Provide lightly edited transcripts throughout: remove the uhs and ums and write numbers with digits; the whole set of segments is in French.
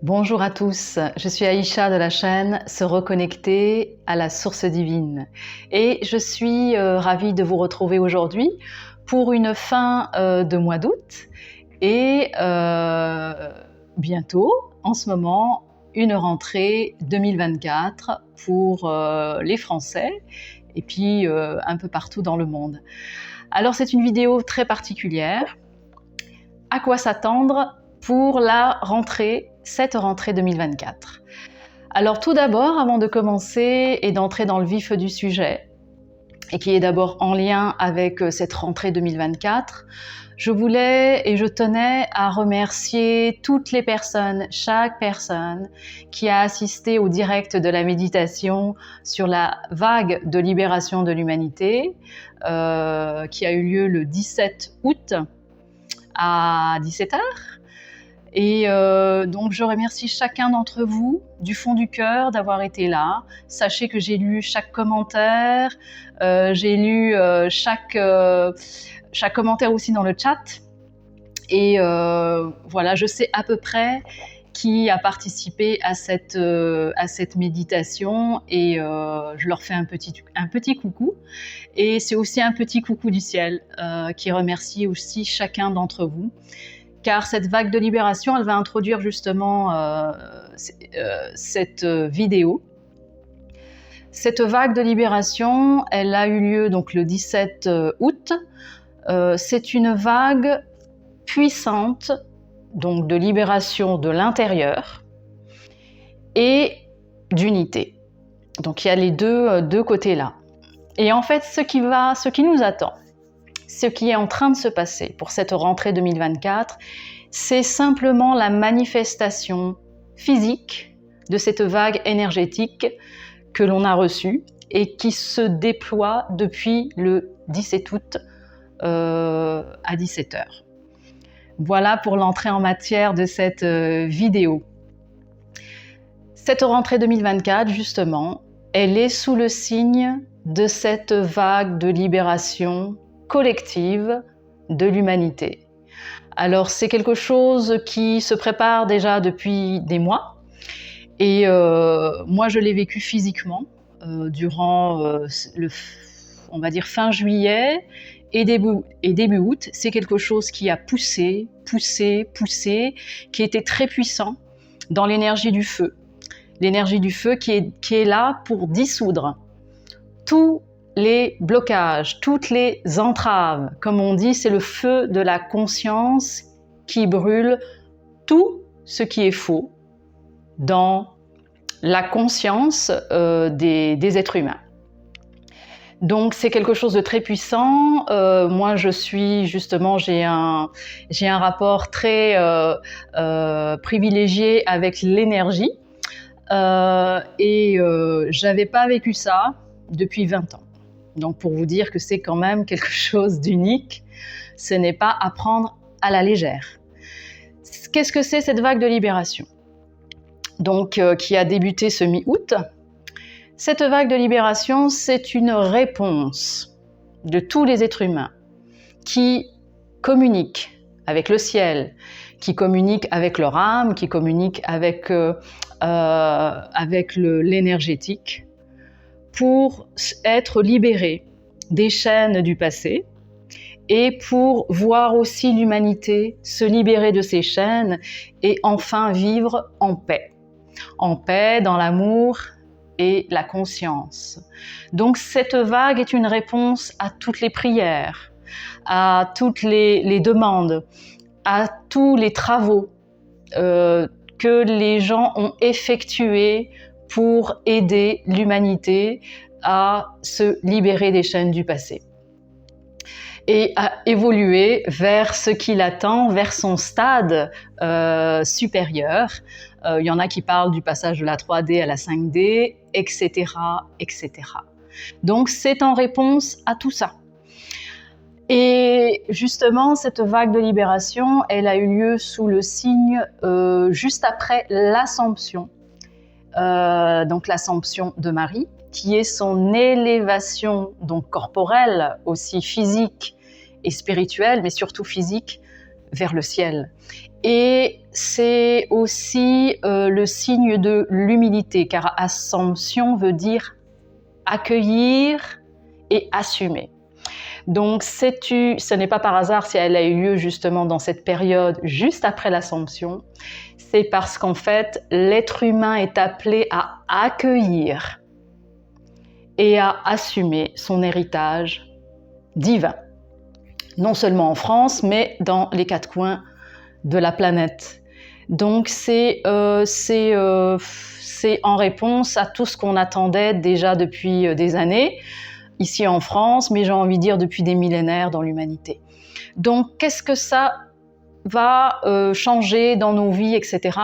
Bonjour à tous, je suis Aïcha de la chaîne Se reconnecter à la source divine et je suis ravie de vous retrouver aujourd'hui pour une fin de mois d'août et bientôt, en ce moment, une rentrée 2024 pour les Français et puis un peu partout dans le monde. Alors c'est une vidéo très particulière. À quoi s'attendre pour cette rentrée 2024. Alors tout d'abord, avant de commencer et d'entrer dans le vif du sujet, et qui est d'abord en lien avec cette rentrée 2024, je tenais à remercier toutes les personnes, chaque personne qui a assisté au direct de la méditation sur la vague de libération de l'humanité, qui a eu lieu le 17 août à 17h. Et donc je remercie chacun d'entre vous du fond du cœur d'avoir été là. Sachez que j'ai lu chaque commentaire, j'ai lu chaque commentaire aussi dans le chat. Et voilà, je sais à peu près qui a participé à cette méditation et je leur fais un petit coucou. Et c'est aussi un petit coucou du ciel qui remercie aussi chacun d'entre vous. Car cette vague de libération, elle va introduire justement cette vidéo. Cette vague de libération, elle a eu lieu donc le 17 août. C'est une vague puissante, donc de libération de l'intérieur et d'unité. Donc il y a les deux côtés là. Et en fait, ce qui nous attend, ce qui est en train de se passer pour cette rentrée 2024, c'est simplement la manifestation physique de cette vague énergétique que l'on a reçue et qui se déploie depuis le 17 août à 17h. Voilà pour l'entrée en matière de cette vidéo. Cette rentrée 2024, justement, elle est sous le signe de cette vague de libération collective de l'humanité. Alors c'est quelque chose qui se prépare déjà depuis des mois et moi je l'ai vécu physiquement durant on va dire fin juillet et début août. C'est quelque chose qui a poussé, qui était très puissant dans l'énergie du feu. L'énergie du feu qui est là pour dissoudre tous les blocages, toutes les entraves. Comme on dit, c'est le feu de la conscience qui brûle tout ce qui est faux dans la conscience des êtres humains. Donc c'est quelque chose de très puissant. Moi j'ai un rapport très privilégié avec l'énergie et j'avais pas vécu ça depuis 20 ans. Donc pour vous dire que c'est quand même quelque chose d'unique, ce n'est pas à prendre à la légère. Qu'est-ce que c'est cette vague de libération ? Donc qui a débuté ce mi-août. Cette vague de libération, c'est une réponse de tous les êtres humains qui communiquent avec le ciel, qui communiquent avec leur âme, qui communiquent avec l'énergétique, pour être libérés des chaînes du passé et pour voir aussi l'humanité se libérer de ces chaînes et enfin vivre en paix dans l'amour et la conscience. Donc cette vague est une réponse à toutes les prières, à toutes les demandes, à tous les travaux que les gens ont effectués pour aider l'humanité à se libérer des chaînes du passé et à évoluer vers ce qui l'attend, vers son stade supérieur. Il y en a qui parlent du passage de la 3D à la 5D, etc., etc. Donc c'est en réponse à tout ça. Et justement, cette vague de libération, elle a eu lieu sous le signe juste après l'Assomption. Donc l'Assomption de Marie, qui est son élévation donc corporelle, aussi physique et spirituelle, mais surtout physique, vers le ciel. et c'est aussi le signe de l'humilité, car Assomption veut dire accueillir et assumer. Donc ce n'est pas par hasard si elle a eu lieu justement dans cette période juste après l'Assomption, c'est parce qu'en fait l'être humain est appelé à accueillir et à assumer son héritage divin. Non seulement en France, mais dans les quatre coins de la planète. Donc c'est en réponse à tout ce qu'on attendait déjà depuis des années, ici en France, mais j'ai envie de dire depuis des millénaires dans l'humanité. Donc qu'est-ce que ça va changer dans nos vies, etc.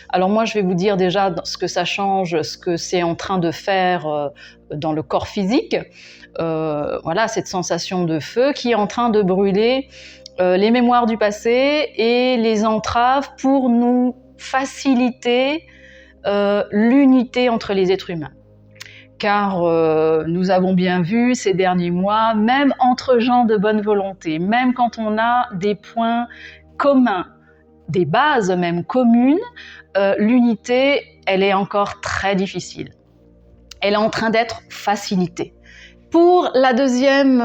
Alors moi je vais vous dire déjà ce que ça change, ce que c'est en train de faire dans le corps physique. Voilà, cette sensation de feu qui est en train de brûler les mémoires du passé et les entraves pour nous faciliter l'unité entre les êtres humains. Car nous avons bien vu ces derniers mois, même entre gens de bonne volonté, même quand on a des points communs, des bases même communes, l'unité, elle est encore très difficile. Elle est en train d'être facilitée. Pour la deuxième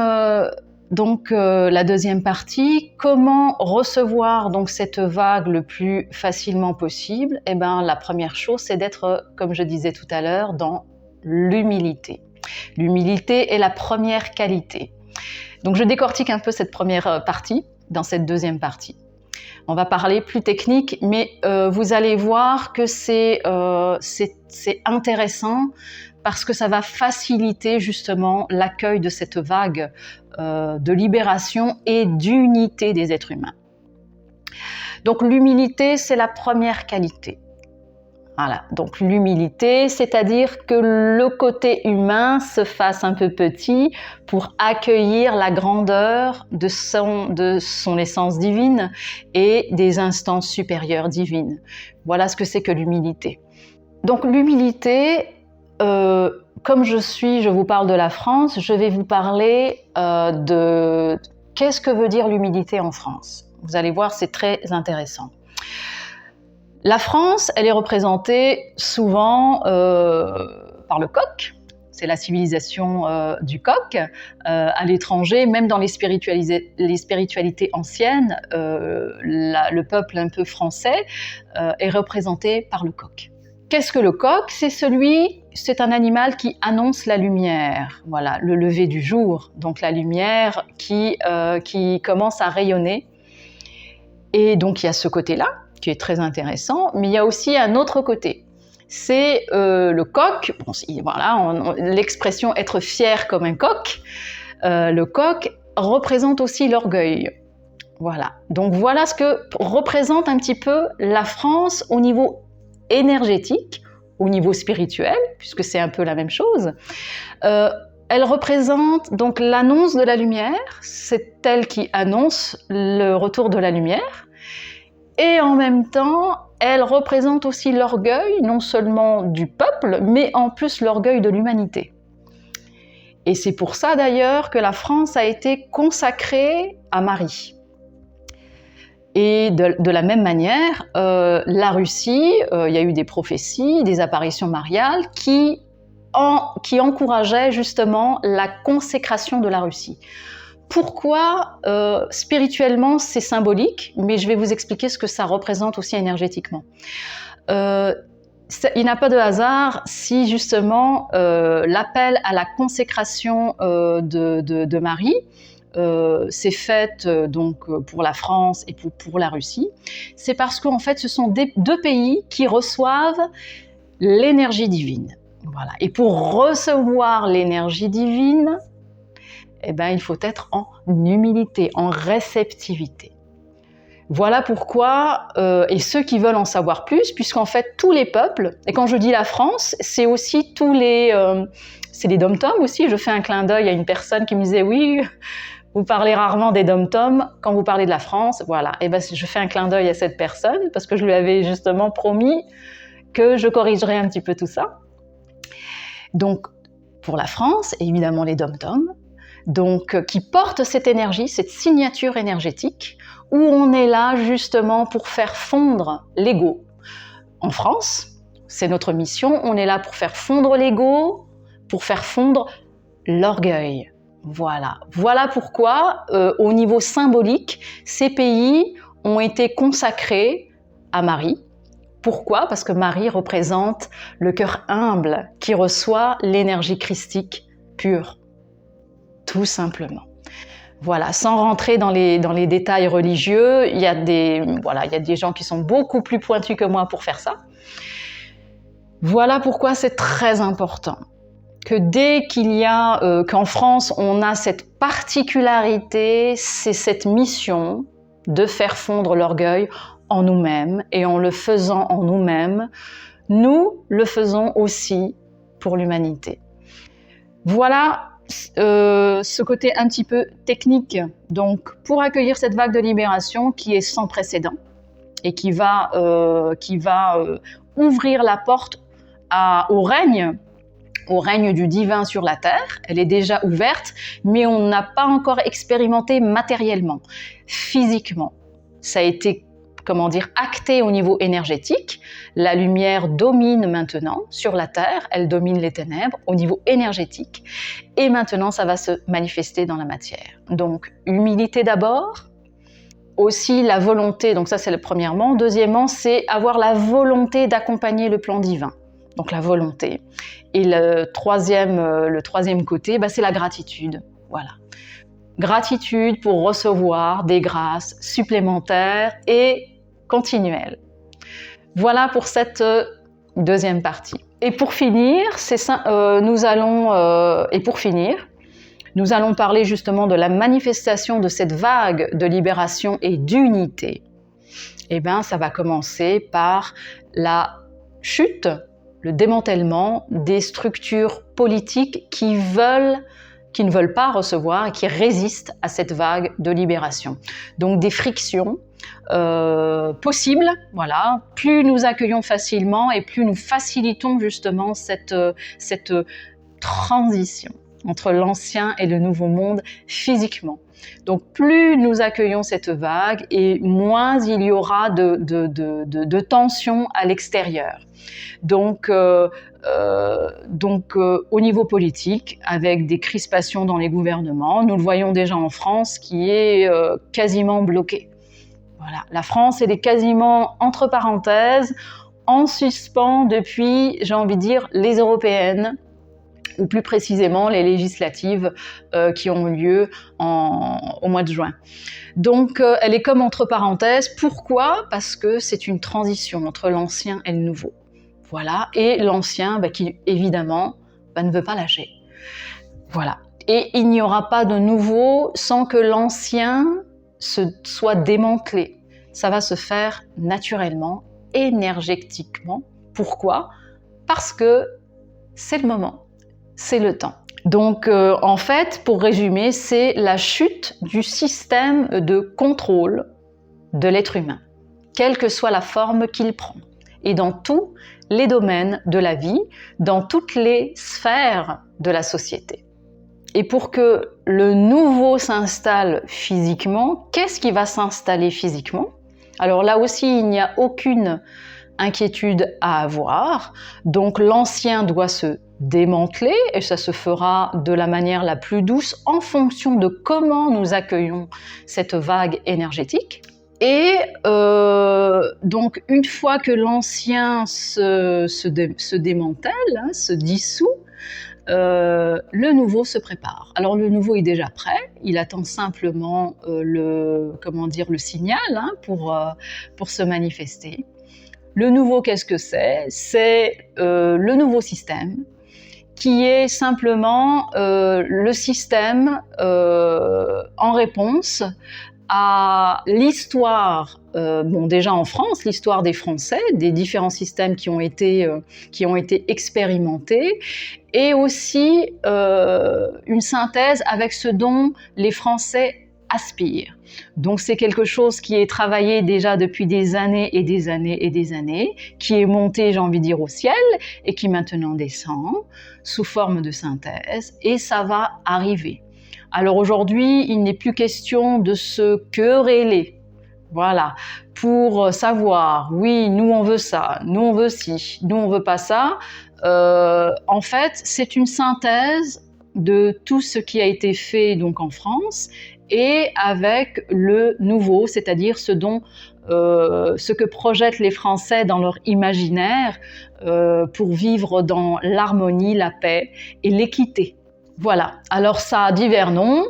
partie, comment recevoir donc cette vague le plus facilement possible? Eh bien, la première chose, c'est d'être, comme je disais tout à l'heure, dans l'humilité. L'humilité est la première qualité. Donc, je décortique un peu cette première partie dans cette deuxième partie. On va parler plus technique, mais vous allez voir que c'est intéressant parce que ça va faciliter justement l'accueil de cette vague de libération et d'unité des êtres humains. Donc l'humilité, c'est la première qualité. Voilà, donc l'humilité, c'est-à-dire que le côté humain se fasse un peu petit pour accueillir la grandeur de son essence divine et des instances supérieures divines. Voilà ce que c'est que l'humilité. Donc l'humilité, comme je vous parle de la France, je vais vous parler de qu'est-ce que veut dire l'humilité en France. Vous allez voir, c'est très intéressant. La France, elle est représentée souvent par le coq. C'est la civilisation du coq. À l'étranger, même dans les spiritualités anciennes, le peuple un peu français est représenté par le coq. Qu'est-ce que le coq? C'est un animal qui annonce la lumière, voilà, le lever du jour, donc la lumière qui commence à rayonner. Et donc il y a ce côté-là, qui est très intéressant, mais il y a aussi un autre côté. C'est le coq, bon, voilà, l'expression être fier comme un coq, le coq représente aussi l'orgueil. Voilà, donc voilà ce que représente un petit peu la France au niveau énergétique, au niveau spirituel, puisque c'est un peu la même chose. Elle représente donc l'annonce de la lumière, c'est elle qui annonce le retour de la lumière, et en même temps, elle représente aussi l'orgueil, non seulement du peuple, mais en plus l'orgueil de l'humanité. Et c'est pour ça d'ailleurs que la France a été consacrée à Marie. Et de la même manière, la Russie, il y a eu des prophéties, des apparitions mariales qui encourageaient justement la consécration de la Russie. Pourquoi spirituellement c'est symbolique, mais je vais vous expliquer ce que ça représente aussi énergétiquement. Il n'a pas de hasard si justement l'appel à la consécration de Marie s'est faite donc pour la France et pour la Russie. C'est parce qu'en fait ce sont deux pays qui reçoivent l'énergie divine. Voilà. Et pour recevoir l'énergie divine, eh ben, il faut être en humilité, en réceptivité. Voilà pourquoi, et ceux qui veulent en savoir plus, puisqu'en fait tous les peuples, et quand je dis la France, c'est aussi c'est les dom-toms aussi. Je fais un clin d'œil à une personne qui me disait oui, vous parlez rarement des dom-toms quand vous parlez de la France. Voilà, et ben je fais un clin d'œil à cette personne parce que je lui avais justement promis que je corrigerais un petit peu tout ça. Donc pour la France, évidemment les dom-toms, donc qui portent cette énergie, cette signature énergétique, où on est là justement pour faire fondre l'ego. En France, c'est notre mission, on est là pour faire fondre l'ego, pour faire fondre l'orgueil. Voilà pourquoi, au niveau symbolique, ces pays ont été consacrés à Marie. Pourquoi? Parce que Marie représente le cœur humble qui reçoit l'énergie christique pure, tout simplement. Voilà, sans rentrer dans les détails religieux, il y a des gens qui sont beaucoup plus pointus que moi pour faire ça. Voilà pourquoi c'est très important que dès qu'il y a, qu'en France, on a cette particularité, c'est cette mission de faire fondre l'orgueil en nous-mêmes, et en le faisant en nous-mêmes, nous le faisons aussi pour l'humanité. Voilà ce côté un petit peu technique. Donc, pour accueillir cette vague de libération qui est sans précédent et qui va ouvrir la porte au règne du divin sur la terre, elle est déjà ouverte, mais on n'a pas encore expérimenté matériellement, physiquement. Ça a été, acté au niveau énergétique. La lumière domine maintenant sur la terre, elle domine les ténèbres au niveau énergétique. Et maintenant, ça va se manifester dans la matière. Donc, humilité d'abord, aussi la volonté, donc ça c'est le premièrement. Deuxièmement, c'est avoir la volonté d'accompagner le plan divin. Donc la volonté. Et le troisième côté, c'est la gratitude. Voilà. Gratitude pour recevoir des grâces supplémentaires et continuelles. Voilà pour cette deuxième partie. Et pour finir, nous allons parler justement de la manifestation de cette vague de libération et d'unité. Eh bien, ça va commencer par la chute, le démantèlement des structures politiques qui ne veulent pas recevoir et qui résistent à cette vague de libération. Donc des frictions possibles, voilà. Plus nous accueillons facilement et plus nous facilitons justement cette transition entre l'ancien et le nouveau monde physiquement. Donc plus nous accueillons cette vague et moins il y aura de tension à l'extérieur. Donc au niveau politique, avec des crispations dans les gouvernements, nous le voyons déjà en France qui est quasiment bloquée. Voilà, la France elle est quasiment entre parenthèses, en suspens depuis, j'ai envie de dire, les européennes, ou plus précisément les législatives qui ont lieu au mois de juin. Donc elle est comme entre parenthèses. Pourquoi? Parce que c'est une transition entre l'ancien et le nouveau. Voilà, et l'ancien qui évidemment ne veut pas lâcher. Voilà, et il n'y aura pas de nouveau sans que l'ancien soit démantelé. Ça va se faire naturellement, énergétiquement. Pourquoi? Parce que c'est le moment, c'est le temps. Donc en fait, pour résumer, c'est la chute du système de contrôle de l'être humain, quelle que soit la forme qu'il prend, et dans tous les domaines de la vie, dans toutes les sphères de la société. Et pour que le nouveau s'installe physiquement, qu'est-ce qui va s'installer physiquement? Alors là aussi, il n'y a aucune inquiétude à avoir. Donc l'ancien doit se démanteler et ça se fera de la manière la plus douce en fonction de comment nous accueillons cette vague énergétique. Et donc une fois que l'ancien se démantèle, se dissout, le nouveau se prépare. Alors le nouveau est déjà prêt, il attend simplement le signal pour se manifester. Le nouveau, qu'est-ce que c'est? C'est le nouveau système qui est simplement le système en réponse à l'histoire, déjà en France, l'histoire des Français, des différents systèmes qui ont été expérimentés, et aussi une synthèse avec ce dont les Français aspirent. Donc c'est quelque chose qui est travaillé déjà depuis des années et des années et des années, qui est monté, j'ai envie de dire, au ciel, et qui maintenant descend sous forme de synthèse, et ça va arriver. Alors aujourd'hui, il n'est plus question de se quereller Voilà, pour savoir, oui, nous on veut ça, nous on veut ci, nous on veut pas ça. En fait, c'est une synthèse de tout ce qui a été fait donc en France et avec le nouveau, c'est-à-dire ce que projettent les Français dans leur imaginaire pour vivre dans l'harmonie, la paix et l'équité. Voilà, alors ça a divers noms,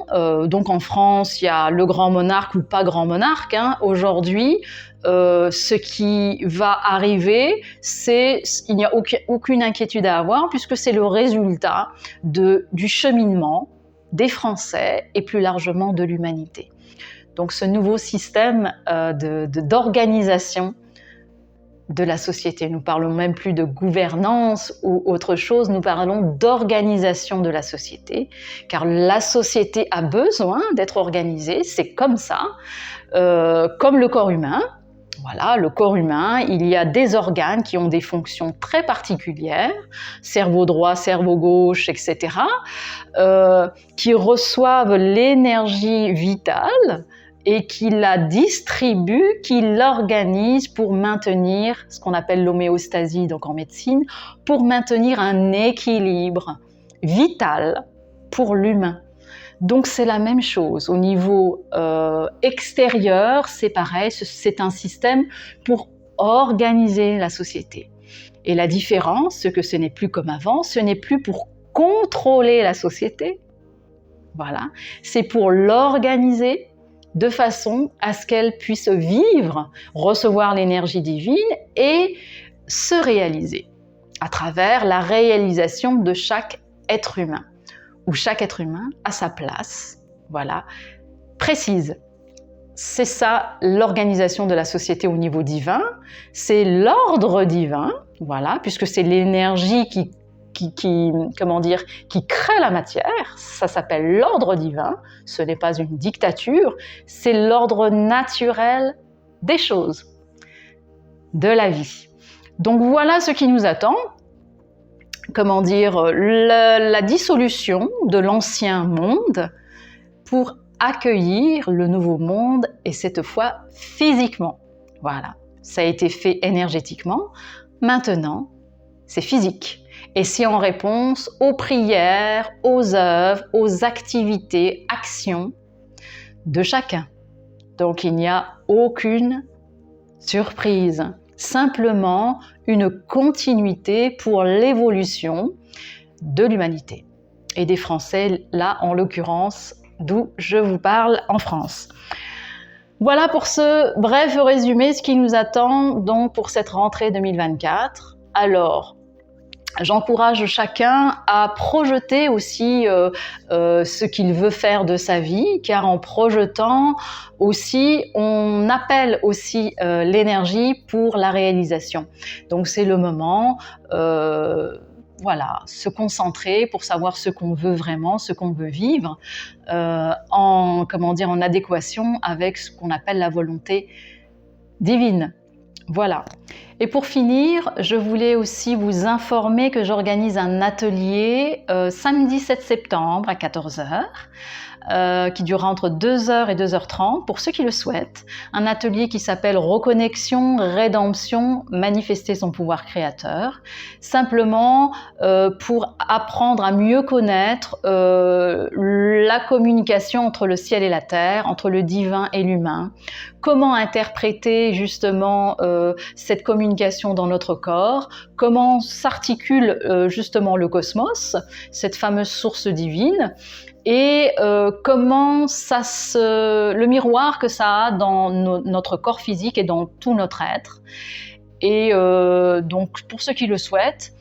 donc en France il y a le grand monarque ou pas grand monarque, hein. Aujourd'hui ce qui va arriver, il n'y a aucune inquiétude à avoir puisque c'est le résultat du cheminement des Français et plus largement de l'humanité. Donc ce nouveau système d'organisation de la société. Nous parlons même plus de gouvernance ou autre chose, nous parlons d'organisation de la société, car la société a besoin d'être organisée, c'est comme ça, comme le corps humain. Voilà, le corps humain, il y a des organes qui ont des fonctions très particulières, cerveau droit, cerveau gauche, etc., qui reçoivent l'énergie vitale et qui la distribue, qui l'organise pour maintenir ce qu'on appelle l'homéostasie, donc en médecine, pour maintenir un équilibre vital pour l'humain. Donc c'est la même chose. Au niveau extérieur, c'est pareil, c'est un système pour organiser la société. Et la différence, c'est que ce n'est plus comme avant, ce n'est plus pour contrôler la société, voilà, c'est pour l'organiser de façon à ce qu'elle puisse vivre, recevoir l'énergie divine et se réaliser à travers la réalisation de chaque être humain, où chaque être humain a sa place, voilà, précise. C'est ça l'organisation de la société au niveau divin, c'est l'ordre divin, voilà, puisque c'est l'énergie qui crée la matière, ça s'appelle l'ordre divin, ce n'est pas une dictature, c'est l'ordre naturel des choses, de la vie. Donc voilà ce qui nous attend, la dissolution de l'ancien monde pour accueillir le nouveau monde et cette fois physiquement. Voilà, ça a été fait énergétiquement, maintenant c'est physique. Et c'est en réponse aux prières, aux œuvres, aux activités, actions de chacun. Donc il n'y a aucune surprise, simplement une continuité pour l'évolution de l'humanité. Et des Français, là en l'occurrence, d'où je vous parle en France. Voilà pour ce bref résumé, ce qui nous attend donc pour cette rentrée 2024. Alors, j'encourage chacun à projeter aussi ce qu'il veut faire de sa vie, car en projetant aussi, on appelle aussi l'énergie pour la réalisation. Donc c'est le moment, voilà, se concentrer pour savoir ce qu'on veut vraiment, ce qu'on veut vivre, en adéquation avec ce qu'on appelle la volonté divine. Voilà. Et pour finir, je voulais aussi vous informer que j'organise un atelier samedi 7 septembre à 14h, qui durera entre 2h et 2h30 pour ceux qui le souhaitent. Un atelier qui s'appelle Reconnexion, Rédemption, manifester son pouvoir créateur. Simplement pour apprendre à mieux connaître la communication entre le ciel et la terre, entre le divin et l'humain. Comment interpréter justement cette communication dans notre corps, comment s'articule justement le cosmos, cette fameuse source divine, et comment le miroir que ça a dans notre corps physique et dans tout notre être. Et donc pour ceux qui le souhaitent,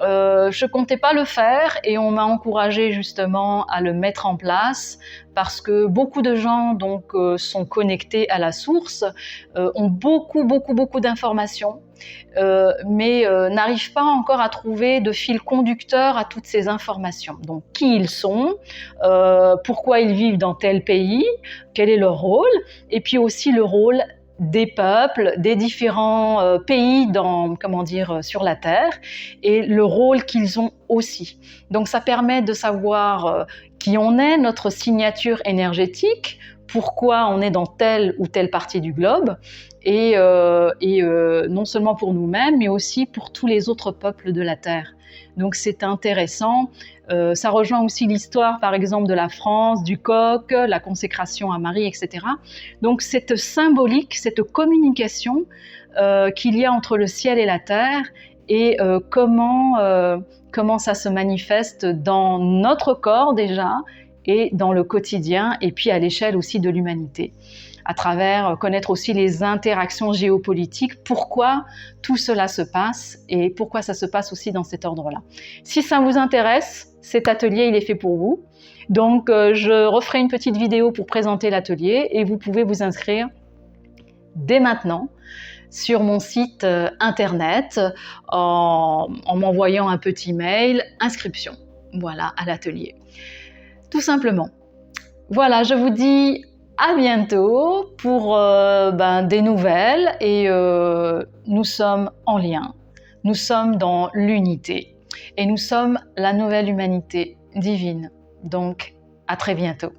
je comptais pas le faire et on m'a encouragé justement à le mettre en place parce que beaucoup de gens donc sont connectés à la source, ont beaucoup d'informations, mais n'arrivent pas encore à trouver de fil conducteur à toutes ces informations. Donc qui ils sont, pourquoi ils vivent dans tel pays, quel est leur rôle, et puis aussi le rôle des peuples, des différents pays sur la Terre et le rôle qu'ils ont aussi. Donc ça permet de savoir qui on est, notre signature énergétique, pourquoi on est dans telle ou telle partie du globe, et non seulement pour nous-mêmes, mais aussi pour tous les autres peuples de la Terre. Donc c'est intéressant. Ça rejoint aussi l'histoire, par exemple, de la France, du coq, la consécration à Marie, etc. Donc cette symbolique, cette communication qu'il y a entre le ciel et la terre, et comment ça se manifeste dans notre corps déjà, et dans le quotidien, et puis à l'échelle aussi de l'humanité, à travers connaître aussi les interactions géopolitiques, pourquoi tout cela se passe, et pourquoi ça se passe aussi dans cet ordre-là. Si ça vous intéresse, cet atelier, il est fait pour vous. Donc, je referai une petite vidéo pour présenter l'atelier, et vous pouvez vous inscrire dès maintenant sur mon site internet en m'envoyant un petit mail, inscription, voilà, à l'atelier. Tout simplement. Voilà, je vous dis à bientôt pour des nouvelles, et nous sommes en lien, nous sommes dans l'unité, et nous sommes la nouvelle humanité divine. Donc, à très bientôt.